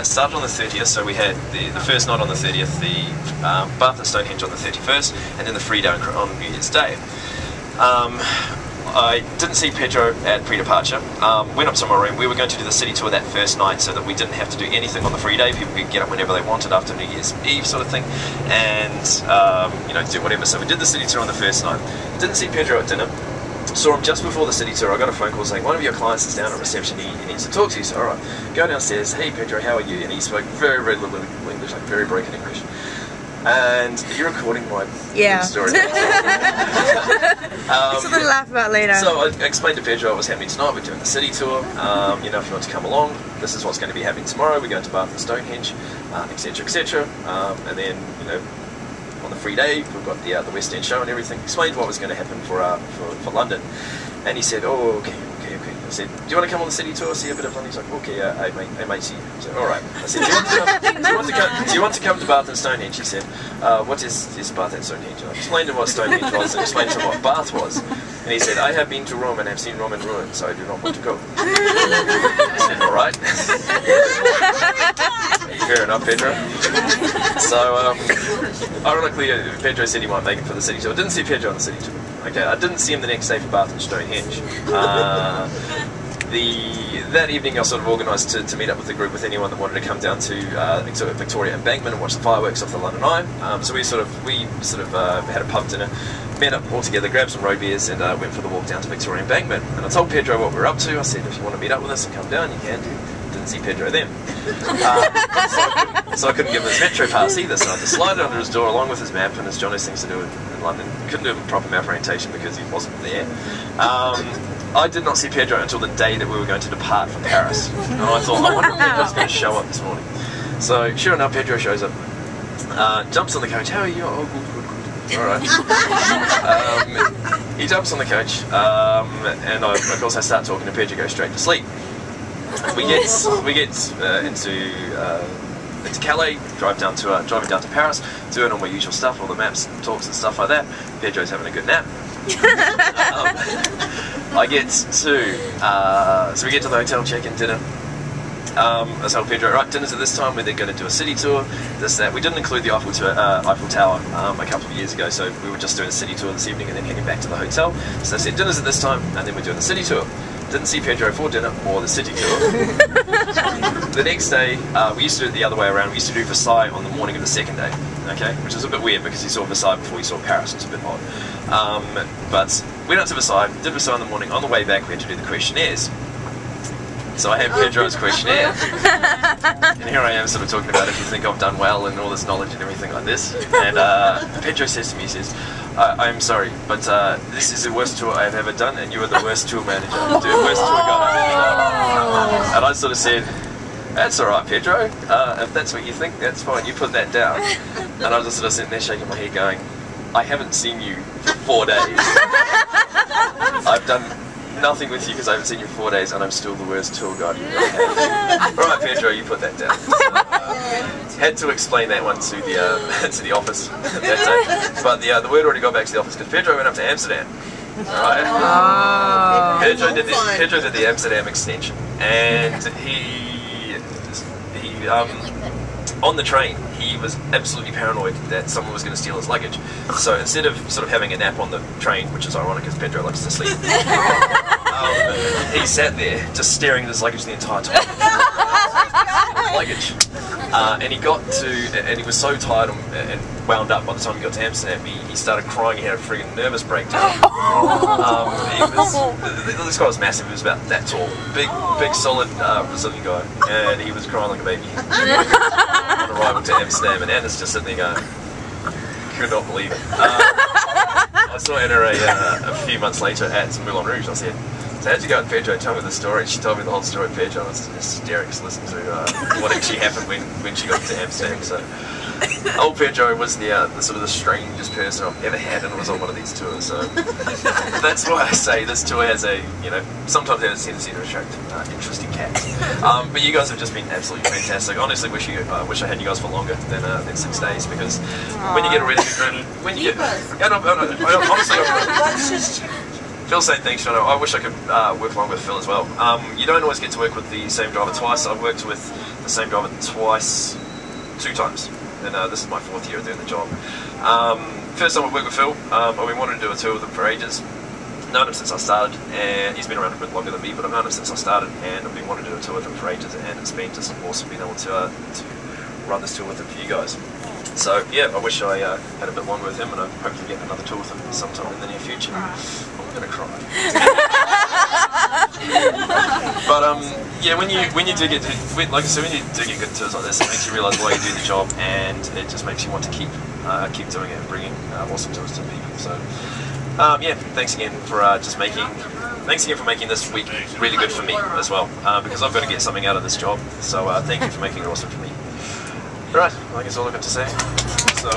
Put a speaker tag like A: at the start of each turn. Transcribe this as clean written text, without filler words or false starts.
A: started on the 30th, so we had the first night on the 30th, the Bath and Stonehenge on the 31st, and then the free day on New Year's Day. I didn't see Pedro at pre-departure, went up to my room. We were going to do the city tour that first night so that we didn't have to do anything on the free day. People could get up whenever they wanted after New Year's Eve sort of thing, and you know, do whatever. So we did the city tour on the first night. Didn't see Pedro at dinner. Saw him just before the city tour. I got a phone call saying one of your clients is down at reception, he needs to talk to you. So alright, go downstairs. Hey Pedro, how are you? And he spoke very, very little English, like very broken English. And you're recording my story.
B: Something to laugh about later.
A: So I explained to Pedro what was happening tonight. We're doing the city tour. You know, if you want to come along, this is what's going to be happening tomorrow. We're going to Bath and Stonehenge, etc., etc. And then, you know, on the free day, we've got the West End show and everything. Explained what was going to happen for London. And he said, oh, okay. I said, do you want to come on the city tour, see a bit of London? He's like, okay, hey mate, see you. I said, alright. I said, do you want to come to Bath and Stonehenge? He said, what is Bath and Stonehenge? I explained to him what Stonehenge was and explained to him what Bath was. And he said, I have been to Rome and have seen Rome in ruins, so I do not want to go. I said, alright. Fair enough, Pedro. So, ironically, Pedro said he might make it for the city tour. I didn't see Pedro on the city tour. Okay, I didn't see him the next day for Bath and Stonehenge. That evening I sort of organised to meet up with the group, with anyone that wanted to come down to Victoria Embankment and watch the fireworks off the London Eye. So we sort of had a pub dinner, met up all together, grabbed some road beers, and went for the walk down to Victoria Embankment. And I told Pedro what we were up to. I said, if you want to meet up with us and come down, you can do. Didn't see Pedro then. So I couldn't give him his metro pass either, so I just slid under his door along with his map and his Jono's things to do in London. Couldn't do a proper map orientation because he wasn't there. I did not see Pedro until the day that we were going to depart for Paris. And I thought, I wonder if Pedro's going to show up this morning. So sure enough, Pedro shows up, jumps on the coach. How are you? Oh, good. Alright. He jumps on the coach, and of course I start talking to Pedro, go straight to sleep. We get into Calais, driving down to Paris, doing all my usual stuff, all the maps, talks and stuff like that. Pedro's having a good nap. I get to so we get to the hotel, check-in, dinner. I tell Pedro, right, dinner's at this time. We're then going to do a city tour. This, that. We didn't include the Eiffel Tower a couple of years ago, so we were just doing a city tour this evening and then heading back to the hotel. So I said, dinner's at this time, and then we're doing the city tour. Didn't see Pedro for dinner or the city tour. The next day, we used to do it the other way around. We used to do Versailles on the morning of the second day, okay? Which is a bit weird because he saw Versailles before he saw Paris. It's a bit odd. But went up to Versailles, did Versailles in the morning. On the way back, we had to do the questionnaires. So I had Pedro's questionnaire. And here I am sort of talking about if you think I've done well and all this knowledge and everything like this. And Pedro says to me, he says, I'm sorry, but this is the worst tour I've ever done, and you are the worst tour manager, the worst tour guide I've ever done. And I sort of said, that's alright, Pedro. If that's what you think, that's fine. You put that down. And I was just sort of sitting there shaking my head going, I haven't seen you for 4 days. I've done nothing with you because I haven't seen you for 4 days, and I'm still the worst tour guide you've ever had. Alright, Pedro, you put that down. Had to explain that one to the office that day. But the word already got back to the office because Pedro went up to Amsterdam. Alright? Pedro did the Amsterdam extension, and he on the train, he was absolutely paranoid that someone was going to steal his luggage. So instead of sort of having a nap on the train, which is ironic because Pedro likes to sleep, he sat there just staring at his luggage the entire time. Luggage. And he was so tired and wound up by the time he got to Amsterdam, he started crying. He had a friggin' nervous breakdown. This guy was massive. He was about that tall, big, solid Brazilian guy, and he was crying like a baby on arrival to Amsterdam. And Anna's just sitting there going, could not believe it. I saw Anna a few months later at Moulin Rouge. I said, so how'd you go with Pedro? Tell me the story. She told me the whole story of Pedro. I was hysterical to listen to what actually happened when she got to Amsterdam. So, old Pedro was the sort of the strangest person I've ever had, and it was on one of these tours. So that's why I say this tour has sometimes has a tendency to attract interesting cats. But you guys have just been absolutely fantastic. Honestly, wish I had you guys for longer than 6 days, because when you get already, honestly. Phil saying thanks, Jono. I wish I could work along with Phil as well. You don't always get to work with the same driver twice. I've worked with the the same driver two times, and this is my 4th year doing the job. First time I worked with Phil, I've been wanting to do a tour with him for ages. Known him since I started, and he's been around a bit longer than me, but I've known him since I started, and I've been wanting to do a tour with him for ages, and it's been just awesome being able to run this tour with him for you guys. So yeah, I wish I had a bit longer with him, and I hope to get another tour with him sometime in the near future. I'm gonna cry. But yeah, when you do get like I said, when you do get good tours like this, it makes you realise why you do the job, and it just makes you want to keep doing it and bringing awesome tours to people. So yeah, thanks again for making this week really good for me as well, because I've got to get something out of this job. So thank you for making it awesome for me. Right, I guess all I've got to say. So,